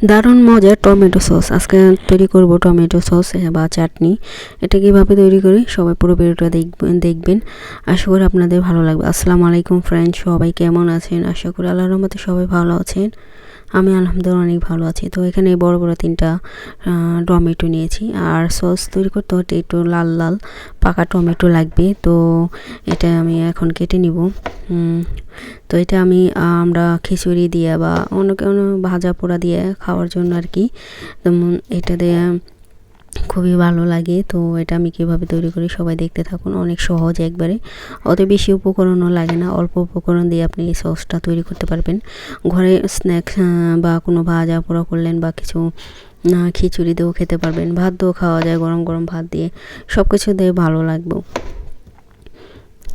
দারুণ মজার tomato sauce আজকে তৈরি করব টমেটো সস বা চাটনি। এটা কিভাবে তৈরি করি সবাই পুরো ভিডিওটা দেখবেন। আশা করি আপনাদের ভালো লাগবে। আসসালামু আলাইকুম ফ্রেন্ডস, সবাই কেমন আছেন? আশা করি আল্লাহর রহমতে সবাই ভালো আছেন। আমি আলহামদুলিল্লাহ অনেক ভালো আছি। তো এখানে বড় বড় 3টা টমেটো নিয়েছি। আর সস তৈরি করতে হতে একটু লাল লাল পাকা টমেটো লাগবে। তো এটা আমি এখন কেটে নিব। তো এটা আমরা খিচুড়ি দিয়ে বা অন্য কোনো ভাজা পোড়া দিয়ে খাওয়ার জন্য আর কি, যেমন এটা দিয়ে খুবই ভালো লাগে। তো এটা আমি কিভাবে তৈরি করি সবাই দেখতে থাকুন। অনেক সহজ একবারে, অত বেশি উপকরণও লাগে না, অল্প উপকরণ দিয়ে আপনি এই সসটা তৈরি করতে পারবেন। ঘরে স্ন্যাক্স বা কোনো ভাজা পোড়া করলেন বা কিছু খিচুড়ি দিয়েও খেতে পারবেন, ভাত দিয়েও খাওয়া যায়, গরম গরম ভাত দিয়ে সব কিছু দিয়ে ভালো লাগবে।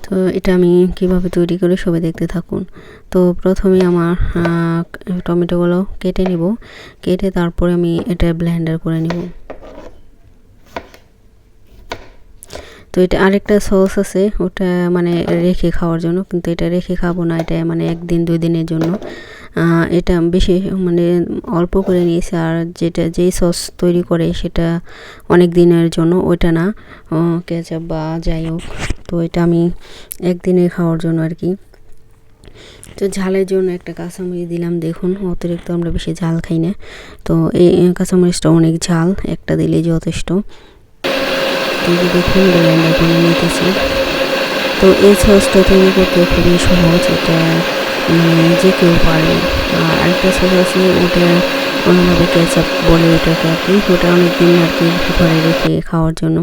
তো এটা আমি কিভাবে তৈরি করি সবাই দেখতে থাকুন। তো প্রথমে আমার টমেটোগুলো কেটে নিব, কেটে তারপরে আমি এটা ব্লেন্ডার করে নিব। তো এটা আরেকটা সস আছে, ওটা মানে রেখে খাওয়ার জন্য, কিন্তু এটা রেখে খাবো না, এটা মানে 1-2 দিনের জন্য। এটা বেশি মানে অল্প করে নিয়েছি। আর যেই সস তৈরি করে সেটা অনেক দিনের জন্য, ওইটা না কেচাপ বা যাই হোক। তো এটা আমি 1 দিনে খাওয়ার জন্য আর কি। তো ঝালের জন্য একটা কাঁচামরিচ দিলাম। দেখুন অতিরিক্ত আমরা বেশি ঝাল খাই না, তো এই কাঁচামরিচটা অনেক ঝাল, একটা দিলেই যথেষ্ট। তো দেখুন ব্লেন্ডার করে নিতেছি। তো এই সসটা তৈরি করতে খুবই সহজ, এটা যে কেউ পারে। আরেকটা সস আছে, ওটা অন্যভাবে কেচাপ বলে ওটাকে আর কি, ওটা অনেকদিন আর কি ঘরে রেখে খাওয়ার জন্য।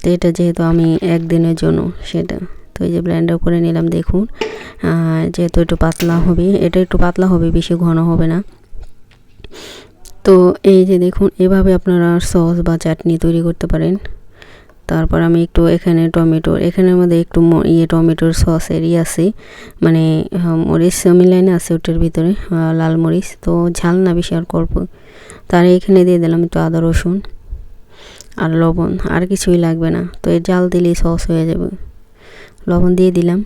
তো এটা যেহেতু আমি 1 দিনের জন্য সেটা, তো এই যে ব্লেন্ডার করে নিলাম। দেখুন যেহেতু একটু পাতলা হবে, এটা একটু পাতলা হবে, বেশি ঘন হবে না। তো এই যে দেখুন এভাবে আপনারা সস বা চাটনি তৈরি করতে পারেন। তারপর আমি একটু এখানে এখানের মধ্যে একটু টমেটোর সসের আছে, মানে মরিচ মিলাইনে আছে ওটার ভিতরে, লাল মরিচ। তো ঝাল না বেশি, আর অল্প। তার এখানে দিয়ে দিলাম একটু আদা রসুন আর লবণ, আর কিছুই লাগবে না। তো এই জাল দিলেই সস হয়ে যাবে। লবণ দিয়ে দিলাম।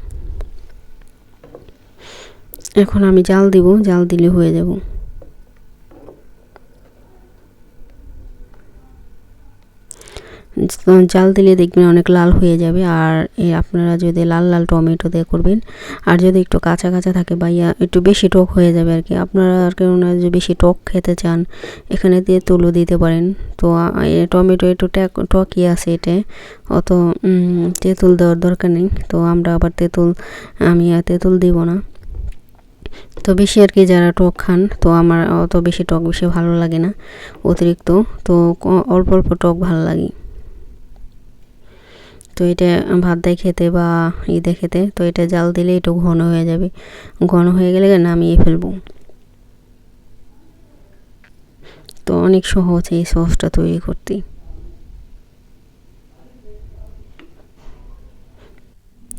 এখন আমি জাল দিব, জাল দিলে হয়ে যাব। জাল দিলে দেখবেন অনেক লাল হয়ে যাবে। আর আপনারা যদি লাল লাল টমেটো দিয়ে করবেন, আর যদি একটু কাঁচা কাঁচা থাকে বা একটু বেশি টক হয়ে যাবে আর কি, আপনারা আর কেউ না যদি বেশি টক খেতে চান এখানে দিয়ে তেঁতুলও দিতে পারেন। তো টমেটো একটু টকই আছে, এটা অত তেঁতুল দেওয়ার দরকার নেই। তো আমরা আবার আমি আর তেঁতুল দিব না। তো বেশি আর কি যারা টক খান, তো আমার অত বেশি টক বেশি ভালো লাগে না, অতিরিক্ত। তো অল্প অল্প টক ভালো লাগে। তো এটা ভাত দিয়ে খেতে বা ঈদে খেতে, তো এটা জাল দিলে একটু ঘন হয়ে যাবে। ঘন হয়ে গেলে নামিয়ে ফেলবো। তো অনেক সহজ এই সসটা তৈরি করতে।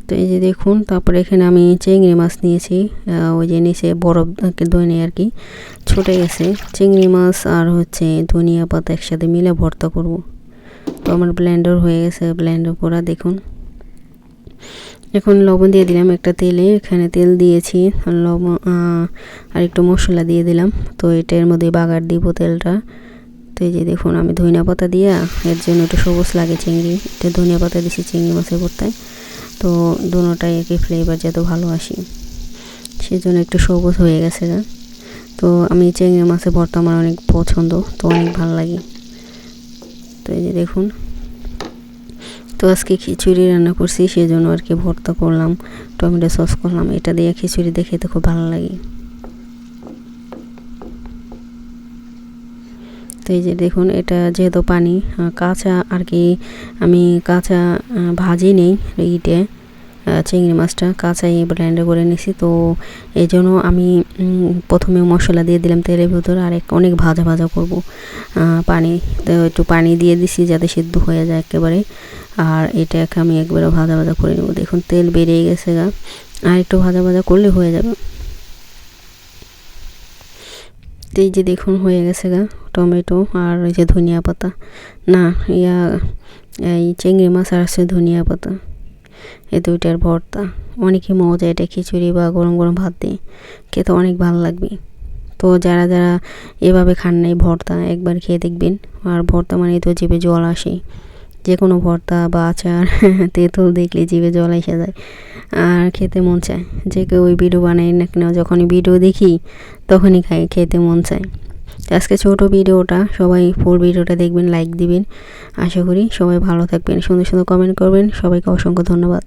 তো এই যে দেখুন, তারপরে এখানে আমি চিংড়ি মাছ নিয়েছি, ওই যে নিচে বরফ ধনে আর কি ছুটে গেছে। চিংড়ি মাছ আর হচ্ছে ধনিয়া পাতা একসাথে মিলে ভর্তা করব। তো আমার ব্লেন্ডার হয়ে গেছে, ব্লেন্ডার করা। দেখুন এখন লবণ দিয়ে দিলাম একটা তেলে, এখানে তেল দিয়েছি, লবণ আর একটু মশলা দিয়ে দিলাম। তো এটার মধ্যে বাগার দিব তেলটা। তো এই যে দেখুন আমি ধনিয়া পাতা দিয়া, এর জন্য একটু সবুজ লাগে চিংড়ি, এটা ধনিয়া পাতা দিছি চিংড়ি মাছের ভর্তায়। তো দুটোটাই একই ফ্লেভার যাতে ভালো আসে, সেজন্য একটু সবুজ হয়ে গেছে। তো আমি চিংড়ি মাছের ভর্তা আমার অনেক পছন্দ, তো অনেক ভালো লাগে। তো এই যে দেখুন, তো আজকে খিচুড়ি রান্না করছি, সেজন্য আর কি ভর্তা করলাম, টমেটো সস করলাম। এটা দিয়ে খিচুড়ি দিয়ে খেতে খুব ভালো লাগে। তো এই যে দেখুন, এটা যেহেতু পানি কাঁচা আর কি, আমি কাঁচা ভাজি নেই ইটে, চিংড়ি মাছটা কাঁচাই ব্লেন্ডার করে নিছি। তো এই জন্য আমি প্রথমে মশলা দিয়ে দিলাম তেলের ভিতরে, আর অনেক ভাজা ভাজা করব পানি। তো একটু পানি দিয়ে দিছি যাতে সিদ্ধ হয়ে যায় একেবারে। আর এটাকে আমি একবারে ভাজা ভাজা করে নেব। দেখুন তেল বেরিয়ে গেছে গা, আর একটু ভাজা ভাজা করলে হয়ে যাবে। তো এই যে দেখুন হয়ে গেছে গা টমেটো আর এই যে ধনিয়া পাতা, না এই চিংড়ি মাছ আর আছে ধনিয়া পাতা, এই দুইটার ভর্তা অনেকই মজা। এটা খিচুড়ি বা গরম গরম ভাত দিয়ে খেতে অনেক ভালো লাগবে। তো যারা যারা এভাবে খান নাই ভর্তা একবার খেয়ে দেখবেন। আর ভর্তা মানে তো জিভে জল আসে, যে কোনো ভর্তা বা আচার তেঁতুল দেখলে জিভে জল এসে যায় আর খেতে মন চায়। যে কেউ ওই ভিডিও বানাই না কেন, যখনই ভিডিও দেখি তখনই খেতে মন চায়। আজকে ছোট ভিডিওটা, সবাই ফুল ভিডিওটা দেখবেন, লাইক দিবেন। আশা করি সবাই ভালো থাকবেন, সুন্দর সুন্দর কমেন্ট করবেন। সবাইকে অসংখ্য ধন্যবাদ।